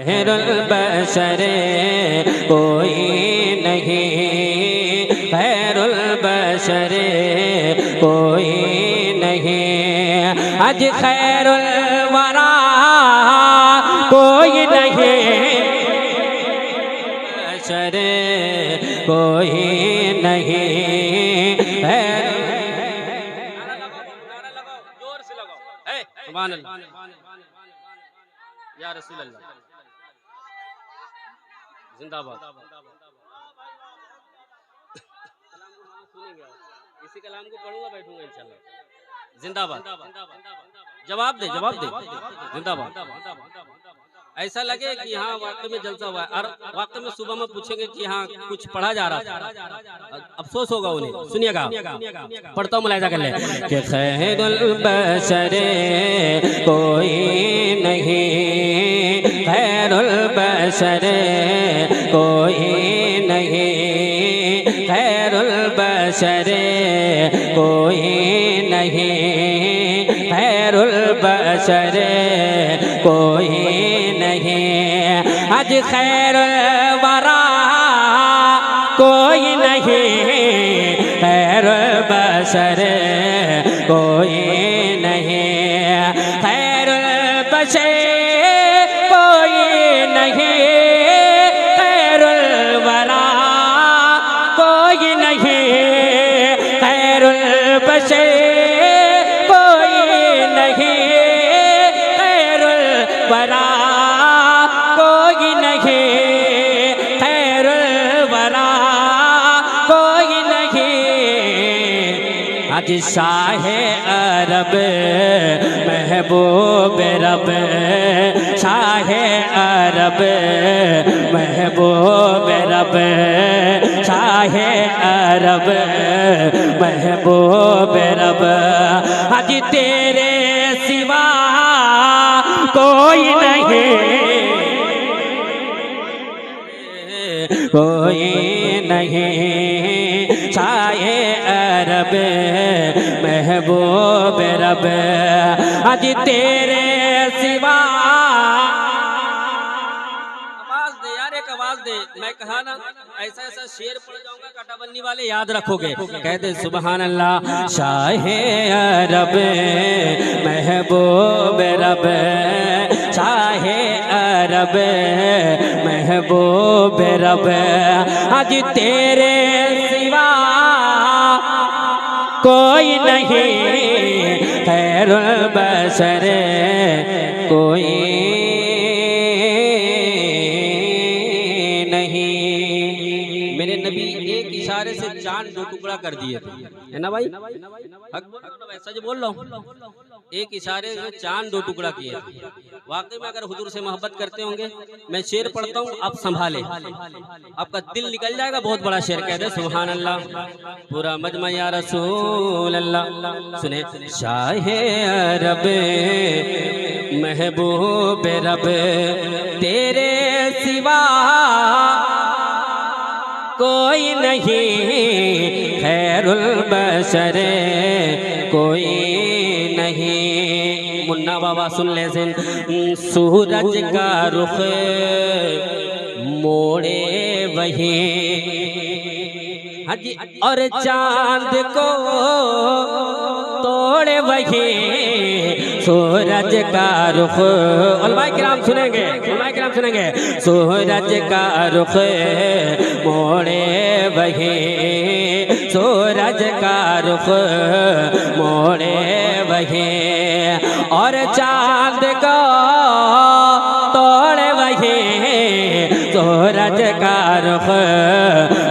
खैरुल बशर कोई नहीं, खैरुल बशर कोई नहीं, आज खैरुल वरा कोई नहीं, बशर कोई नहीं, जोर से लगाओ, सुभान अल्लाह या रसूल अल्लाह, जिंदाबाद। इसी कलाम को पढ़ूंगा, बैठूंगा इंशाल्लाह। जिंदाबाद। जवाब दे, जवाब दे, जिंदाबाद। ऐसा लगे कि यहाँ वाकई में जलसा हुआ है, और वाकई में सुबह में पूछेंगे कि यहाँ कुछ पढ़ा जा रहा था, अफसोस होगा उन्हें। सुनिएगा, पढ़ता हूँ, मुलाहिजा कर ले। कि खैरुल बशर कोई नहीं, खैरुल बशर कोई नहीं, खैरुल बशर कोई नहीं, खैरुल बशर कोई नहीं, आज खैरुल वरा कोई नहीं, खैरुल बशर कोई नहीं, खैरुल बशर कोई नहीं, खैरुल वरा कोई नहीं, खैरुल बशर कोई नहीं, खैरुल वरा कोई नहीं, खैरुल वरा कोई नहीं, आज शाहे अरब महबूब रब, शाहे अरब महबूब रब, शाहे अरब महबूब रब, आज तेरे सिवा कोई नहीं, कोई नहीं, शाहे अरब महबूब रब, आज तेरे सिवा। आवाज दे यार, एक आवाज दे। मैं कहा ना, ऐसा ऐसा शेर पढ़ जाऊंगा, काटाबन्नी वाले याद रखोगे। कहते सुभान अल्लाह। शाहे अरब महबूब रब, शाहे अरब महबूब रब, आज तेरे सिवा कोई नहीं, खैरुल बशर कोई नहीं। मेरे नबी एक इशारे से चांद दो टुकड़ा कर दिए थे, है ना भाई? ऐसा जो बोल रहा हूँ, एक इशारे से चांद दो टुकड़ा किए। वाकई में अगर हुजूर से मोहब्बत करते होंगे, मैं शेर पढ़ता हूँ, आप संभाले, आपका दिल निकल जाएगा। बहुत बड़ा शेर कह दे, सुभान अल्लाह, पूरा मजमा या रसूल अल्लाह। सुने, शाहे अरब महबूब रब, तेरे सिवा कोई नहीं, खैरुल बशर कोई नहीं। मुन्ना बाबा सुन ले सिन। सूरज का रुख मोड़े वही, हाजी, और चांद को तोड़े वही, सूरज का रुख। उलमाए किराम सुनेंगे, उलमाए किराम सुनेंगे। सूरज का रुख मोड़े वही, सूरज का रुख मोड़े वही, और चांद को तोड़े वही, सूरज का रुख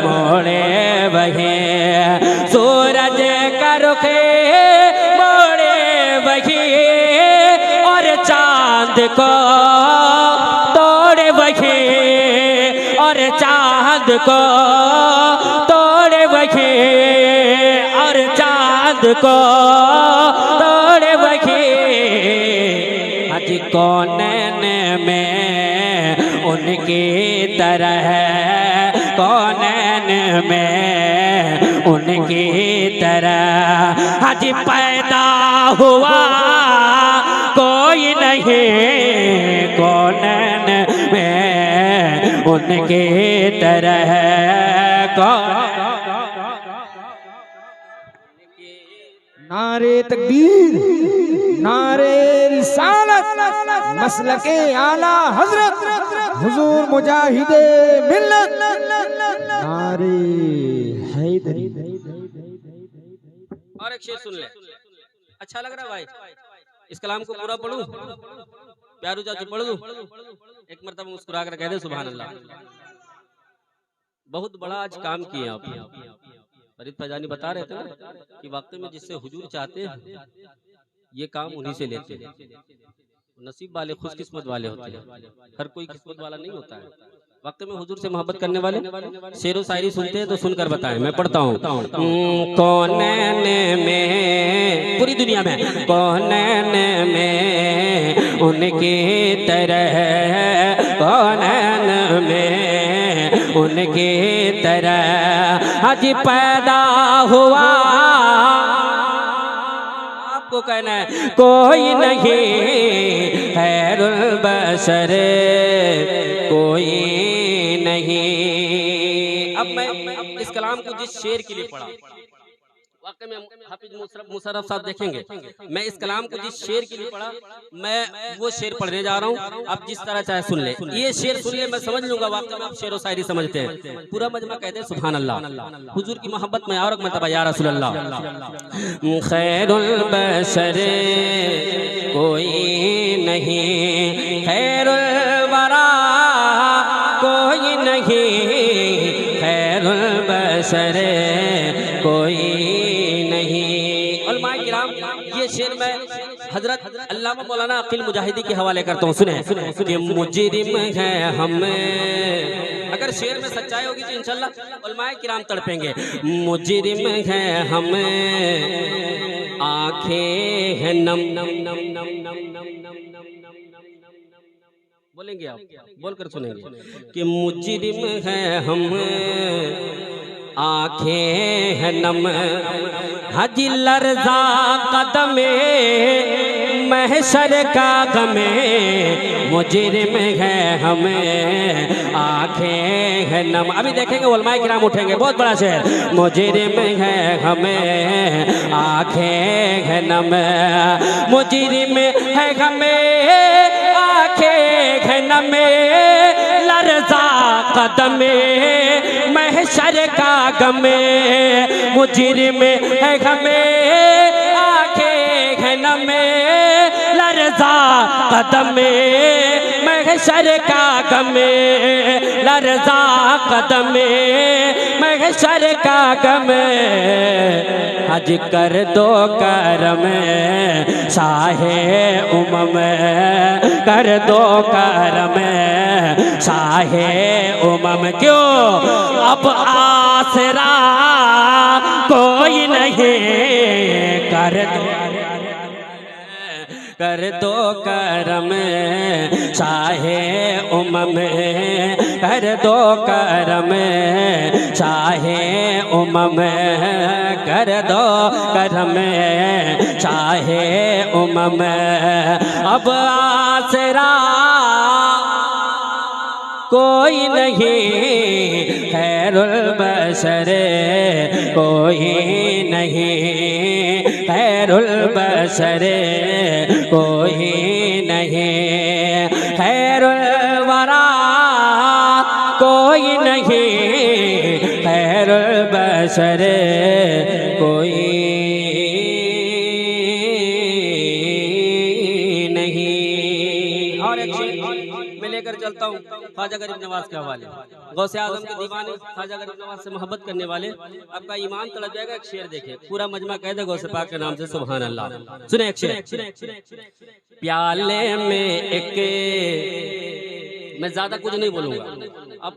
मोड़े वही, सूरज का रुख मोड़े वही, और चांद को तोड़े वही, और चांद को तोड़े वही, और चांद को तोड़े वही, आज कौनैन में उनकी तरह, कौनैन में उनकी तरह आज पैदा हुआ कोई नहीं, कौनैन में उनके तरह नारे तकबीर, नारे रिसालत, मसलके आला हजरत हुजूर मुजाहिदे मिल्लत, नारे हैदरी। और एक शेर सुन ले, अच्छा लग रहा है भाई? इस कलाम को पूरा पढ़ूं? प्यारू चाचू पढ़ दूं? एक मरतबा मुस्कुरा कर कह दे सुभान अल्लाह। बहुत बड़ा आज काम किए आप। फरीद फैजानी बता रहे थे ना कि वाकई में जिससे हुजूर चाहते हैं ये काम उन्हीं से लेते हैं। नसीब वाले, खुशकिस्मत वाले होते हैं, हर कोई किस्मत वाला नहीं होता है। वक्त में हुजूर से मोहब्बत करने वाले शेरो शायरी सुनते हैं तो सुनकर बताएं। मैं पढ़ता हूँ। कौनैन में, पूरी दुनिया में कौनैन में उनकी तरह, कौनैन में उनकी तरह आज पैदा हुआ। आपको कहना है कोई नहीं खैरुल बशर, कोई नहीं। अब मैं इस कलाम को जिस शेर के लिए पढ़ा, वाकई में हाफिज मुशर्रफ साहब देखेंगे, मैं इस कलाम को जिस शेर के लिए पढ़ा मैं वो शेर पढ़ने जा रहा हूँ। आप जिस तरह चाहे सुन ले, ये शेर सुन ले, मैं समझ लूंगा वाकई में आप शेर व शायरी समझते हैं। पूरा मजमा कहते हैं सुभान अल्लाह। हुजूर की मोहब्बत में और एक मरतबा या रसूल अल्लाह। खैरुल बशर कोई नहीं, खैरुल वरा कोई नहीं, खैरुल बशर कोई नहीं। उलमाए किराम, ये शेर मैं हजरत अल्लामा मौलाना अकील मुजाहिदी के हवाले करता हूँ। सुने कि मुजरिम है हम, अगर शेर में सच्चाई होगी तो इंशाल्लाह उलमाए किराम तड़पेंगे। मुजरिम है हम, आंखें हैं नम नम नम नम नम नम नम नम नम नम, बोलेंगे आप, बोलकर सुनेंगे कि मुजरिम है हम, आंखें हैं नम, हजी लर्जा कदमे महशर का गमे। मुजरिम है हमें, आंखें हैं नम। अभी देखेंगे उलमाए किराम उठेंगे, बहुत बड़ा शेर। मुजरिम है हमें, आंखें हैं नम, मुजरिम है हमें, आंखें हैं नम, लर्जा कदमे महशर का गमे। मुजरिम है हमें, आंखें हैं नमे, लर्जा कदमे महशर का गमे, लर्जा कदमे महशर का गमे। हज कर दो करम शाहे उमम, कर दो करम शाहे उमम। क्यों अब आसरा कोई नहीं, कर दो करम शाहे उमम, कर दो करम शाहे उमम, कर दो करम शाहे उमम। अब आसरा कोई नहीं, खैरुल बशर कोई नहीं, खैरुल बशर कोई नहीं, खैरुल वरा कोई नहीं, खैरुल बशर कोई नहीं। और एक शेर मैं लेकर चलता हूँ ख्वाजा गरीब नवाज के हवाले। गौसे आजम के दीवाने ख्वाजा गरीब नवाज से मोहब्बत करने वाले, आपका ईमान तड़प जाएगा। एक शेर देखे, पूरा मजमा कह दे गौसे पाक के नाम से सुभान अल्लाह। सुने एक शेर। प्याले में एक, मैं ज्यादा कुछ नहीं बोलूंगा, अब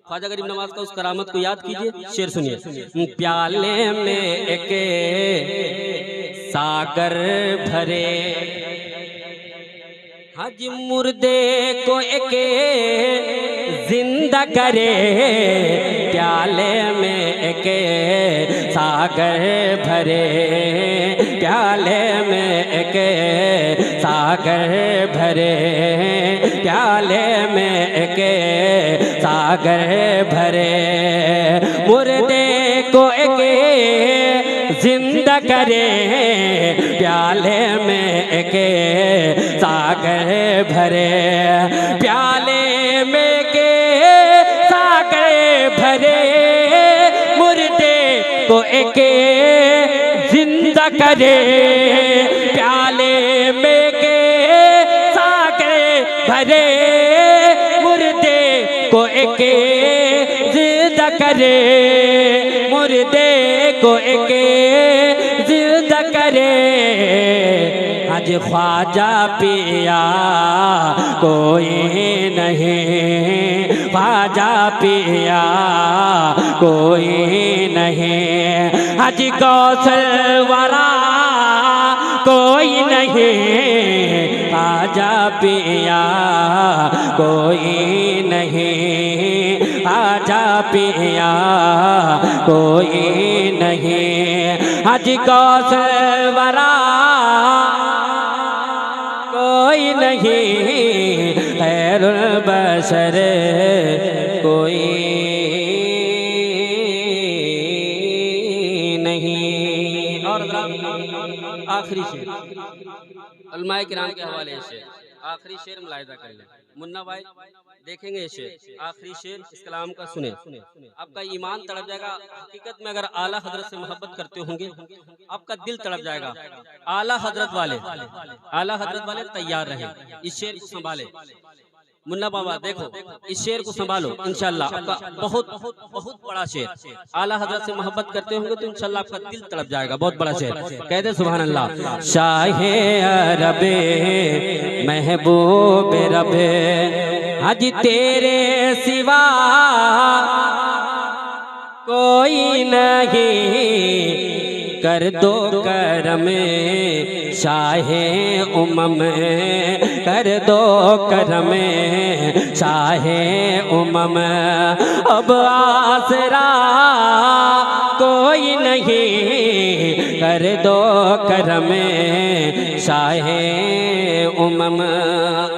ख्वाजा गरीब नवाज का उस करामत को याद कीजिए। शेर सुनिए। प्याले में एक सागर भरे, हज मुर्दे को एक जिंदा करे। प्याले में एक सागर भरे, प्याले में एक सागर भरे, प्याले में एक सागर भरे, मुर्दे को एक जिंदा करे, प्याले में एक सागर भरे, प्याले में के सागर भरे, मुर्दे को एक जिंदा करे, प्याले में के सागर भरे, मुर्दे को एक जिंदा करे, मुर्दे को एक जिंदा करे। आज ख्वाजा पिया कोई नहीं, ख्वाजा पिया कोई नहीं, आज कौशल वरा कोई नहीं, ख्वाजा पिया कोई नहीं, ख्वाजा पिया कोई नहीं, आज कौशल वरा कोई नहीं, खैरुल बशर कोई नहीं। और आखिरी शेर उलमाए किराम के हवाले से आखिरी शेर मुलाहिजा कर ले मुन्ना भाई, देखेंगे ये शेर, आखिरी शेर इस कलाम का सुने, आपका ईमान तड़प जाएगा। हकीकत में अगर आला हजरत से मोहब्बत करते होंगे आपका दिल तड़प जाएगा। आला हजरत वाले तैयार रहे, इस शेर को संभाले मुन्ना बाबा, देखो इस शेर को संभालो, इंशाल्लाह आपका बहुत बहुत बड़ा शेर। आला हजरत से मोहब्बत करते होंगे तो इंशाल्लाह आपका दिल तड़प जाएगा, बहुत बड़ा शेर। कहते सुभान अल्लाह। शाहे अरबे महबूब रबे, आज तेरे सिवा कोई नहीं, कर दो करम शाहे उमम, कर दो करम शाहे उमम, अब आसरा कोई नहीं, कर दो करम शाहे उमम।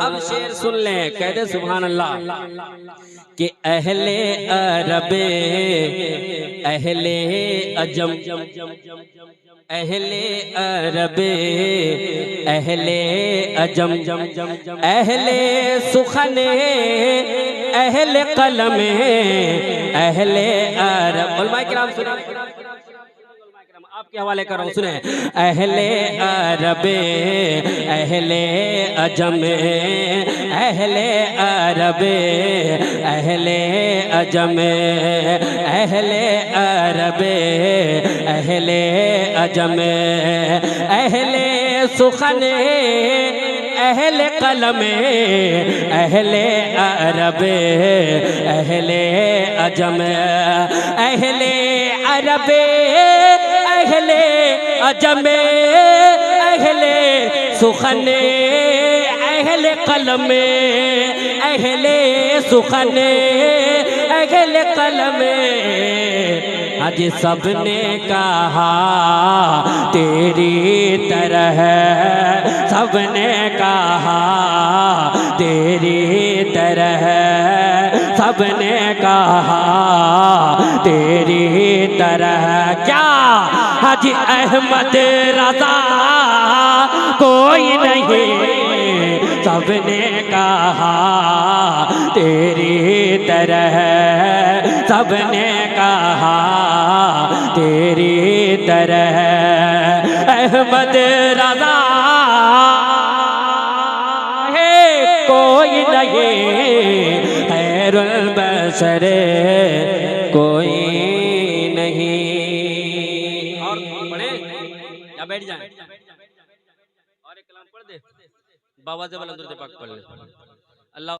अब शेर सुन ले, कह दे सुभान अल्लाह कि अहले अरबे अहले अजम, अहले अरबे अहले अजम, अहले सुखने अहले कलम, अहले अरब। उलमाए किराम सुना, आपके हवाले कर रहा हूँ, सुने। अहले अरबे अहले अजम, अहले अरबे अहले अजम, अहले अरबे अहले अजम, अहले सुखने अहले कलम, अहले अरबे अहले अजम, अहले अरबे अहले अजम, अहले सुखने अहले कलम, अहले सुखने अहले कलम। आज सबने कहा तेरी तरह, सबने कहा तेरी तरह, सबने कहा तेरी तरह। क्या हाजी अहमद रजा कोई नहीं, सबने कहा तेरी तरह, सबने कहा तेरी तरह। अहमद रजा है कोई नहीं, खैरुल बशर कोई नहीं। और पढ़े या बैठ जाए, और एक कलाम पढ़ दे, बाबा से बुलंद पाक पढ़ ले। अल्लाह